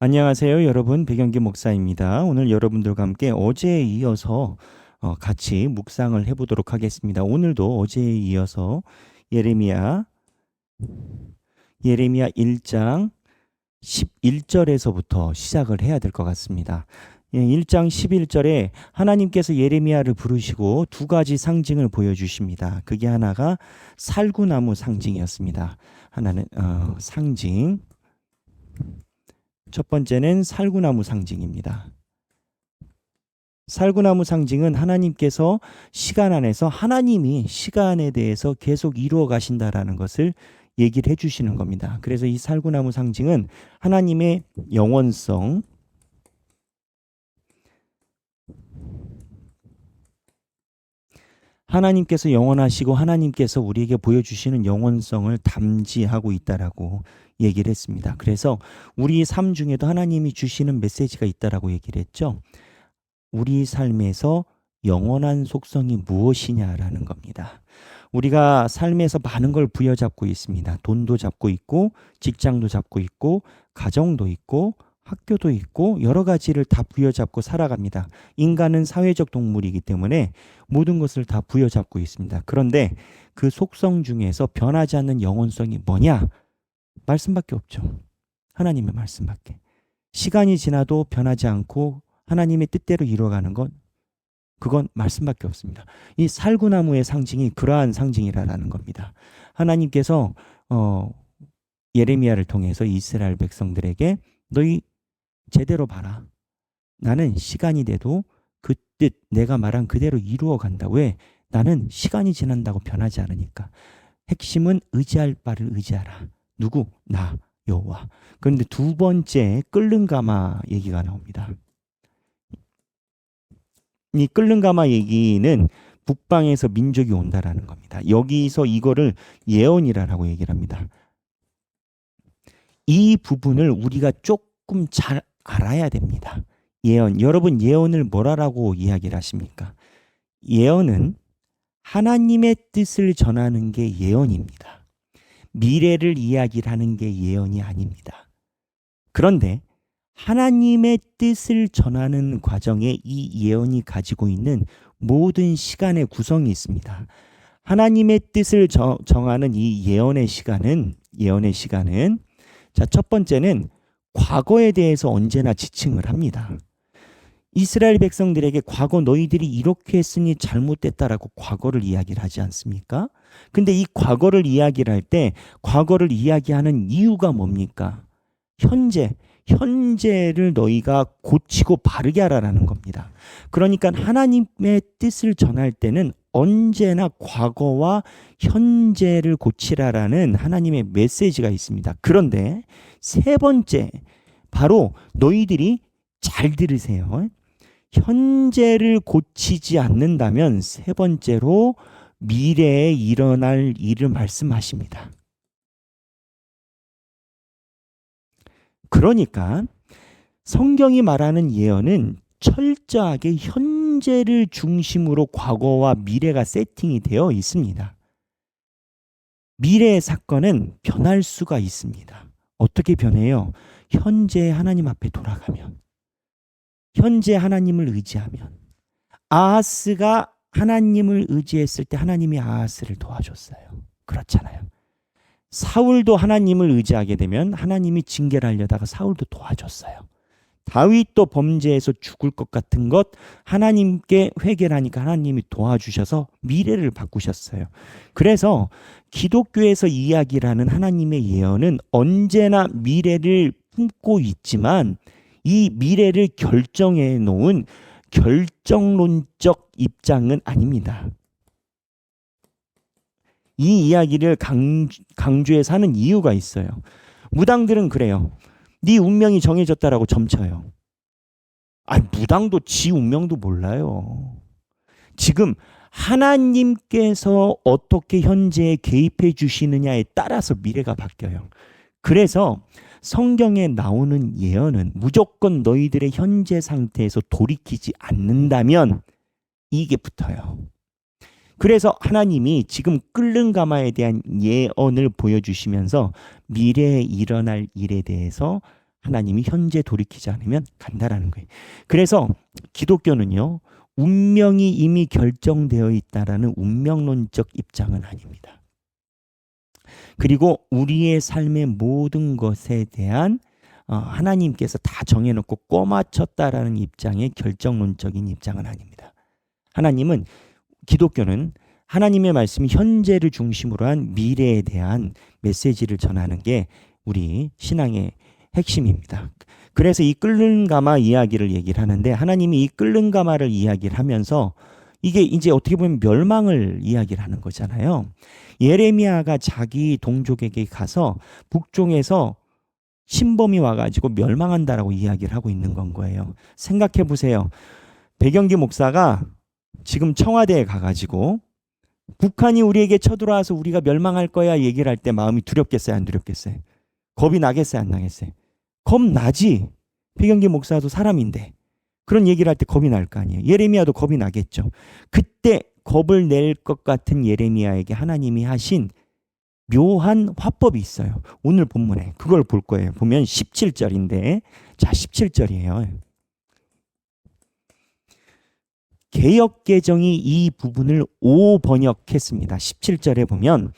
안녕하세요, 여러분. 백영기 목사입니다. 오늘 여러분들과 함께 어제에 이어서 같이 묵상을 해보도록 하겠습니다. 오늘도 어제에 이어서 예레미야 1장 11절에서부터 시작을 해야 될 것 같습니다. 1장 11절에 하나님께서 예레미야를 부르시고 두 가지 상징을 보여주십니다. 그게 하나가 살구나무 상징이었습니다. 하나는 상징. 첫 번째는 살구나무 상징입니다. 살구나무 상징은 하나님께서 시간 안에서 하나님이 시간에 대해서 계속 이루어 가신다라는 것을 얘기를 해주시는 겁니다. 그래서 이 살구나무 상징은 하나님의 영원성, 하나님께서 영원하시고 하나님께서 우리에게 보여주시는 영원성을 담지하고 있다라고 얘기를 했습니다. 그래서 우리 삶 중에도 하나님이 주시는 메시지가 있다라고 얘기를 했죠. 우리 삶에서 영원한 속성이 무엇이냐라는 겁니다. 우리가 삶에서 많은 걸 부여잡고 있습니다. 돈도 잡고 있고, 직장도 잡고 있고, 가정도 있고, 학교도 있고, 여러 가지를 다 부여잡고 살아갑니다. 인간은 사회적 동물이기 때문에 모든 것을 다 부여잡고 있습니다. 그런데 그 속성 중에서 변하지 않는 영원성이 뭐냐? 말씀밖에 없죠. 하나님의 말씀밖에. 시간이 지나도 변하지 않고 하나님의 뜻대로 이루어가는 건 그건 말씀밖에 없습니다. 이 살구나무의 상징이 그러한 상징이라는 겁니다. 하나님께서 예레미야를 통해서 이스라엘 백성들에게 너희 제대로 봐라. 나는 시간이 돼도 그 뜻 내가 말한 그대로 이루어 간다. 왜? 나는 시간이 지난다고 변하지 않으니까. 핵심은 의지할 바를 의지하라. 누구? 나 여호와. 그런데 두 번째 끓는 가마 얘기가 나옵니다. 이 끓는 가마 얘기는 북방에서 민족이 온다라는 겁니다. 여기서 이거를 예언이라고 얘기를 합니다. 이 부분을 우리가 조금 잘 알아야 됩니다. 예언. 여러분 예언을 뭐라고 이야기를 하십니까? 예언은 하나님의 뜻을 전하는 게 예언입니다. 미래를 이야기를 하는 게 예언이 아닙니다. 그런데 하나님의 뜻을 전하는 과정에 이 예언이 가지고 있는 모든 시간의 구성이 있습니다. 하나님의 뜻을 정하는 이 예언의 시간은 자, 첫 번째는 과거에 대해서 언제나 지칭을 합니다. 이스라엘 백성들에게 과거 너희들이 이렇게 했으니 잘못됐다라고 과거를 이야기를 하지 않습니까? 근데 이 과거를 이야기를 할 때 과거를 이야기하는 이유가 뭡니까? 현재를 너희가 고치고 바르게 하라는 겁니다. 그러니까 하나님의 뜻을 전할 때는 언제나 과거와 현재를 고치라라는 하나님의 메시지가 있습니다. 그런데 세 번째, 바로 너희들이 잘 들으세요. 현재를 고치지 않는다면 세 번째로 미래에 일어날 일을 말씀하십니다. 그러니까 성경이 말하는 예언은 철저하게 현재를 중심으로 과거와 미래가 세팅이 되어 있습니다. 미래의 사건은 변할 수가 있습니다. 어떻게 변해요? 현재 하나님 앞에 돌아가면, 현재 하나님을 의지하면. 아하스가 하나님을 의지했을 때 하나님이 아하스를 도와줬어요. 그렇잖아요. 사울도 하나님을 의지하게 되면 하나님이 징계를 하려다가 사울도 도와줬어요. 다윗도 범죄해서 죽을 것 같은 것 하나님께 회개를 하니까 하나님이 도와주셔서 미래를 바꾸셨어요. 그래서 기독교에서 이야기를 하는 하나님의 예언은 언제나 미래를 품고 있지만 이 미래를 결정해 놓은 결정론적 입장은 아닙니다. 이 이야기를 강조해서 하는 이유가 있어요. 무당들은 그래요. 네 운명이 정해졌다라고 점쳐요. 무당도 지 운명도 몰라요. 지금 하나님께서 어떻게 현재에 개입해 주시느냐에 따라서 미래가 바뀌어요. 그래서 성경에 나오는 예언은 무조건 너희들의 현재 상태에서 돌이키지 않는다면 이게 붙어요. 그래서 하나님이 지금 끓는 가마에 대한 예언을 보여주시면서 미래에 일어날 일에 대해서 하나님이 현재 돌이키지 않으면 간다라는 거예요. 그래서 기독교는요, 운명이 이미 결정되어 있다라는 운명론적 입장은 아닙니다. 그리고 우리의 삶의 모든 것에 대한 하나님께서 다 정해놓고 꿔맞췄다라는 입장의 결정론적인 입장은 아닙니다. 하나님은, 기독교는 하나님의 말씀이 현재를 중심으로 한 미래에 대한 메시지를 전하는 게 우리 신앙의 핵심입니다. 그래서 이 끓는 가마 이야기를 얘기를 하는데, 하나님이 이 끓는 가마를 이야기를 하면서 이게 이제 어떻게 보면 멸망을 이야기를 하는 거잖아요. 예레미야가 자기 동족에게 가서 북쪽에서 침범이 와가지고 멸망한다라고 이야기를 하고 있는 건 거예요. 생각해 보세요. 백영기 목사가 지금 청와대에 가가지고 북한이 우리에게 쳐들어와서 우리가 멸망할 거야 얘기를 할 때 마음이 두렵겠어요, 안 두렵겠어요? 겁이 나겠어요, 안 나겠어요? 겁 나지. 백영기 목사도 사람인데 그런 얘기를 할 때 겁이 날 거 아니에요. 예레미야도 겁이 나겠죠. 그때 겁을 낼 것 같은 예레미야에게 하나님이 하신 묘한 화법이 있어요. 오늘 본문에 그걸 볼 거예요. 보면 17절인데, 자 17절이에요. 개역개정이 이 부분을 오번역했습니다. 17절에 보면,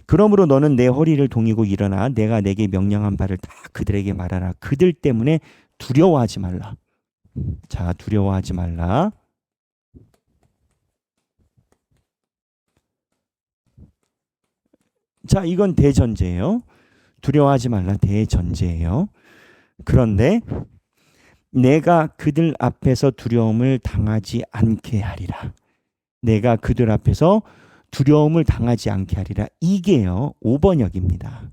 그러므로 너는 내 허리를 동이고 일어나 내가 내게 명령한 바를 다 그들에게 말하라. 그들 때문에 두려워하지 말라. 자, 두려워하지 말라. 자, 이건 대전제예요. 두려워하지 말라, 대전제예요. 그런데 내가 그들 앞에서 두려움을 당하지 않게 하리라. 내가 그들 앞에서 두려움을 당하지 않게 하리라. 이게요, 5번역입니다.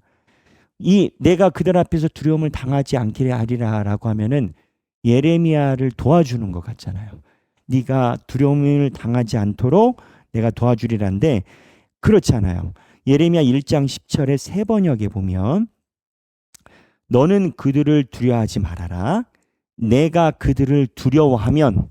이 내가 그들 앞에서 두려움을 당하지 않게 하리라라고 하면은 예레미야를 도와주는 것 같잖아요. 네가 두려움을 당하지 않도록 내가 도와주리라는데, 그렇지 않아요. 예레미야 1장 10절의 세 번역에 보면, 너는 그들을 두려워하지 말아라. 내가 그들을 두려워하면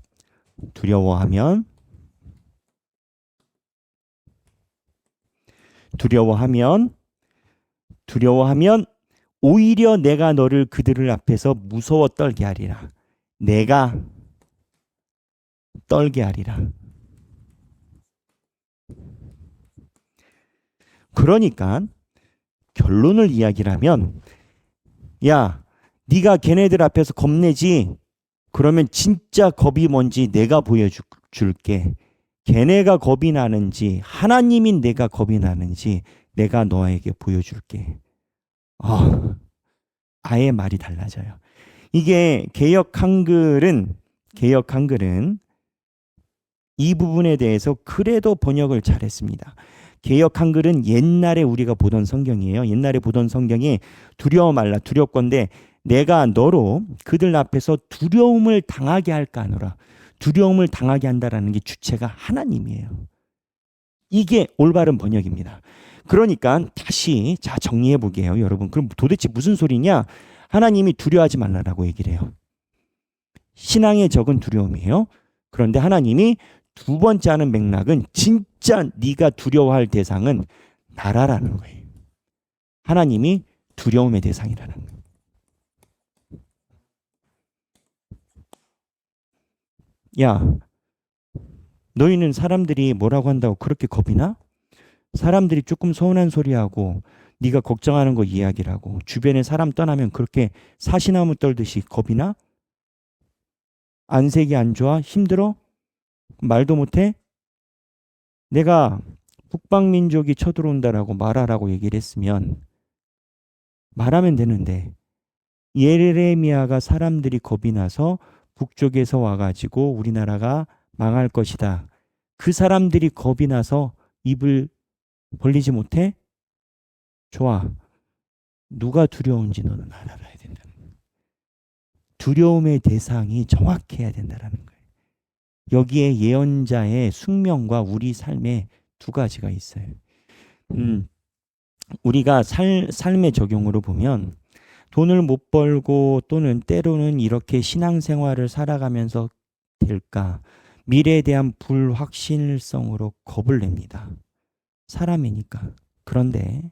오히려 내가 너를 그들을 앞에서 무서워 떨게 하리라. 내가 떨게 하리라. 그러니까 결론을 이야기를 하면, 야, 네가 걔네들 앞에서 겁내지? 그러면 진짜 겁이 뭔지 내가 보여줄게. 걔네가 겁이 나는지 하나님인 내가 겁이 나는지 내가 너에게 보여줄게. 아예 말이 달라져요. 이게 개역 한글은 이 부분에 대해서 그래도 번역을 잘했습니다. 개역 한글은 옛날에 우리가 보던 성경이에요. 옛날에 보던 성경이 두려워 말라, 두렵건대 내가 너로 그들 앞에서 두려움을 당하게 할까 하노라. 두려움을 당하게 한다라는 게 주체가 하나님이에요. 이게 올바른 번역입니다. 그러니까 다시 정리해 보게요, 여러분. 그럼 도대체 무슨 소리냐? 하나님이 두려워하지 말라라고 얘기를 해요. 신앙의 적은 두려움이에요. 그런데 하나님이 두 번째 하는 맥락은 진짜 네가 두려워할 대상은 나라라는 거예요. 하나님이 두려움의 대상이라는 거예요. 야, 너희는 사람들이 뭐라고 한다고 그렇게 겁이 나? 사람들이 조금 서운한 소리하고 네가 걱정하는 거 이야기를 하고 주변에 사람 떠나면 그렇게 사시나무 떨듯이 겁이 나? 안색이 안 좋아? 힘들어? 말도 못해? 내가 북방민족이 쳐들어온다라고 말하라고 얘기를 했으면 말하면 되는데, 예레미야가 사람들이 겁이 나서 북쪽에서 와가지고 우리나라가 망할 것이다. 그 사람들이 겁이 나서 입을 벌리지 못해? 좋아. 누가 두려운지 너는 알아야 된다는 거예요. 두려움의 대상이 정확해야 된다는 거예요. 여기에 예언자의 숙명과 우리 삶의 두 가지가 있어요. 우리가 삶의 적용으로 보면 돈을 못 벌고 또는 때로는 이렇게 신앙생활을 살아가면서 될까? 미래에 대한 불확실성으로 겁을 냅니다. 사람이니까. 그런데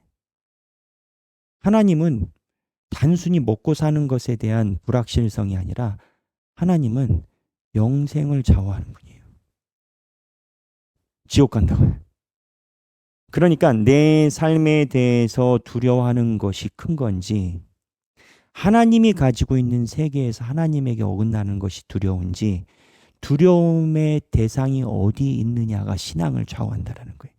하나님은 단순히 먹고 사는 것에 대한 불확실성이 아니라 하나님은 영생을 좌우하는 분이에요. 지옥 간다고요. 그러니까 내 삶에 대해서 두려워하는 것이 큰 건지, 하나님이 가지고 있는 세계에서 하나님에게 어긋나는 것이 두려운지, 두려움의 대상이 어디 있느냐가 신앙을 좌우한다라는 거예요.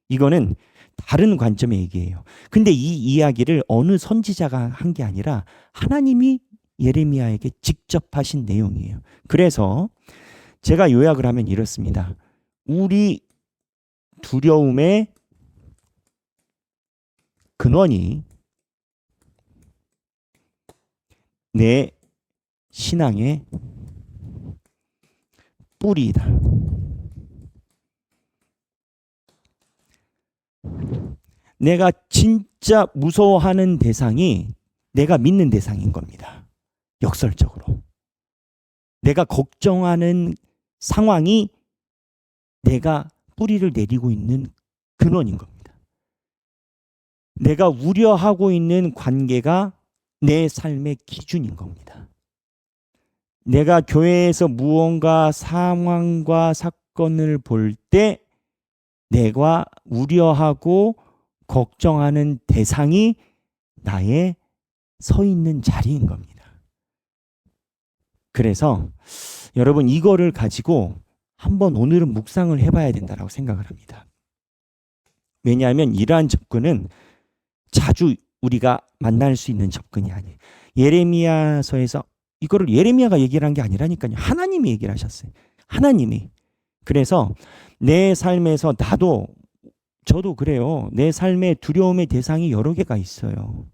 이거는 다른 관점의 얘기예요. 근데 이 이야기를 어느 선지자가 한 게 아니라 하나님이 예레미야에게 직접 하신 내용이에요. 그래서 제가 요약을 하면 이렇습니다. 우리 두려움의 근원이 내 신앙의 뿌리이다. 내가 진짜 무서워하는 대상이 내가 믿는 대상인 겁니다. 역설적으로. 내가 걱정하는 상황이 내가 뿌리를 내리고 있는 근원인 겁니다. 내가 우려하고 있는 관계가 내 삶의 기준인 겁니다. 내가 교회에서 무언가 상황과 사건을 볼 때 내가 우려하고 걱정하는 대상이 나의 서 있는 자리인 겁니다. 그래서 여러분 이거를 가지고 한번 오늘은 묵상을 해봐야 된다고 생각을 합니다. 왜냐하면 이러한 접근은 자주 우리가 만날 수 있는 접근이 아니에요. 예레미야서에서 이거를 예레미야가 얘기를 한 게 아니라니까요. 하나님이 얘기를 하셨어요. 하나님이. 그래서 내 삶에서 저도 그래요. 내 삶에 두려움의 대상이 여러 개가 있어요.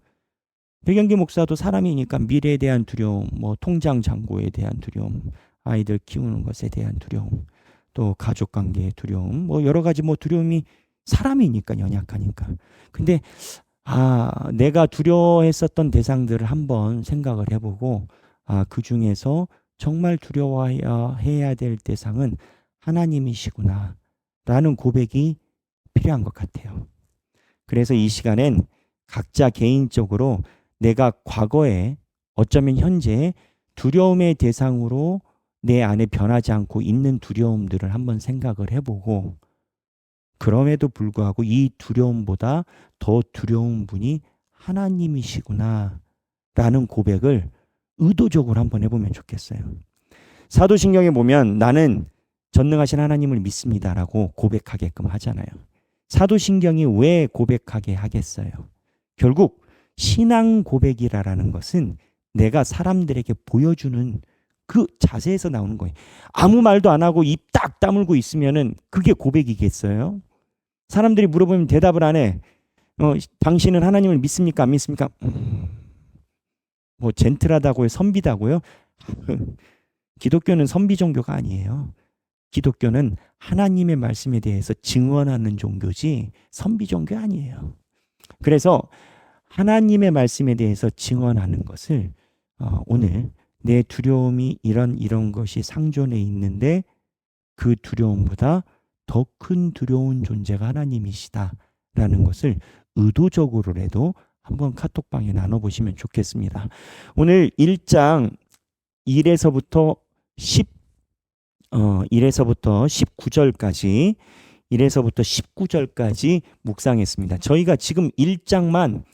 백영기 목사도 사람이니까 미래에 대한 두려움, 뭐 통장 잔고에 대한 두려움, 아이들 키우는 것에 대한 두려움, 또 가족 관계의 두려움, 뭐 여러 가지 뭐 두려움이 사람이니까 연약하니까. 근데 내가 두려워했었던 대상들을 한번 생각을 해보고 그 중에서 정말 두려워해야 될 대상은 하나님이시구나 라는 고백이 필요한 것 같아요. 그래서 이 시간엔 각자 개인적으로 내가 과거에 어쩌면 현재 두려움의 대상으로 내 안에 변하지 않고 있는 두려움들을 한번 생각을 해보고, 그럼에도 불구하고 이 두려움보다 더 두려운 분이 하나님이시구나 라는 고백을 의도적으로 한번 해보면 좋겠어요. 사도신경에 보면 나는 전능하신 하나님을 믿습니다라고 고백하게끔 하잖아요. 사도신경이 왜 고백하게 하겠어요? 결국 신앙 고백이라는 것은 내가 사람들에게 보여주는 그 자세에서 나오는 거예요. 아무 말도 안 하고 입 딱 다물고 있으면은 그게 고백이겠어요? 사람들이 물어보면 대답을 안 해. 당신은 하나님을 믿습니까? 안 믿습니까? 뭐 젠틀하다고요? 선비다고요? 기독교는 선비 종교가 아니에요. 기독교는 하나님의 말씀에 대해서 증언하는 종교지 선비 종교 아니에요. 그래서 하나님의 말씀에 대해서 증언하는 것을 오늘 내 두려움이 이런 것이 상존해 있는데 그 두려움보다 더 큰 두려운 존재가 하나님이시다라는 것을 의도적으로라도 한번 카톡방에 나눠보시면 좋겠습니다. 오늘 1장 1에서부터 19절까지 1에서부터 19절까지 묵상했습니다. 저희가 지금 1장만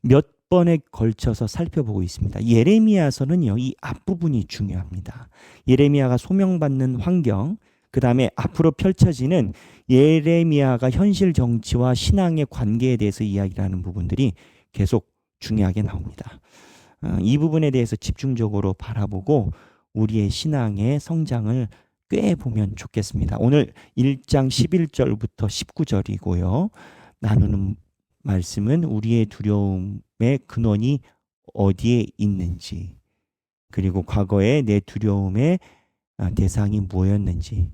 몇 번에 걸쳐서 살펴보고 있습니다. 예레미야서는요, 이 앞부분이 중요합니다. 예레미야가 소명받는 환경, 그 다음에 앞으로 펼쳐지는 예레미야가 현실 정치와 신앙의 관계에 대해서 이야기를 하는 부분들이 계속 중요하게 나옵니다. 이 부분에 대해서 집중적으로 바라보고 우리의 신앙의 성장을 꿰보면 좋겠습니다. 오늘 1장 11절부터 19절이고요. 나누는 말씀은 우리의 두려움의 근원이 어디에 있는지, 그리고 과거에 내 두려움의 대상이 뭐였는지,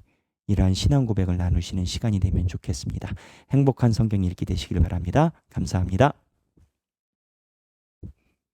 이러한 신앙 고백을 나누시는 시간이 되면 좋겠습니다. 행복한 성경 읽기 되시길 바랍니다. 감사합니다.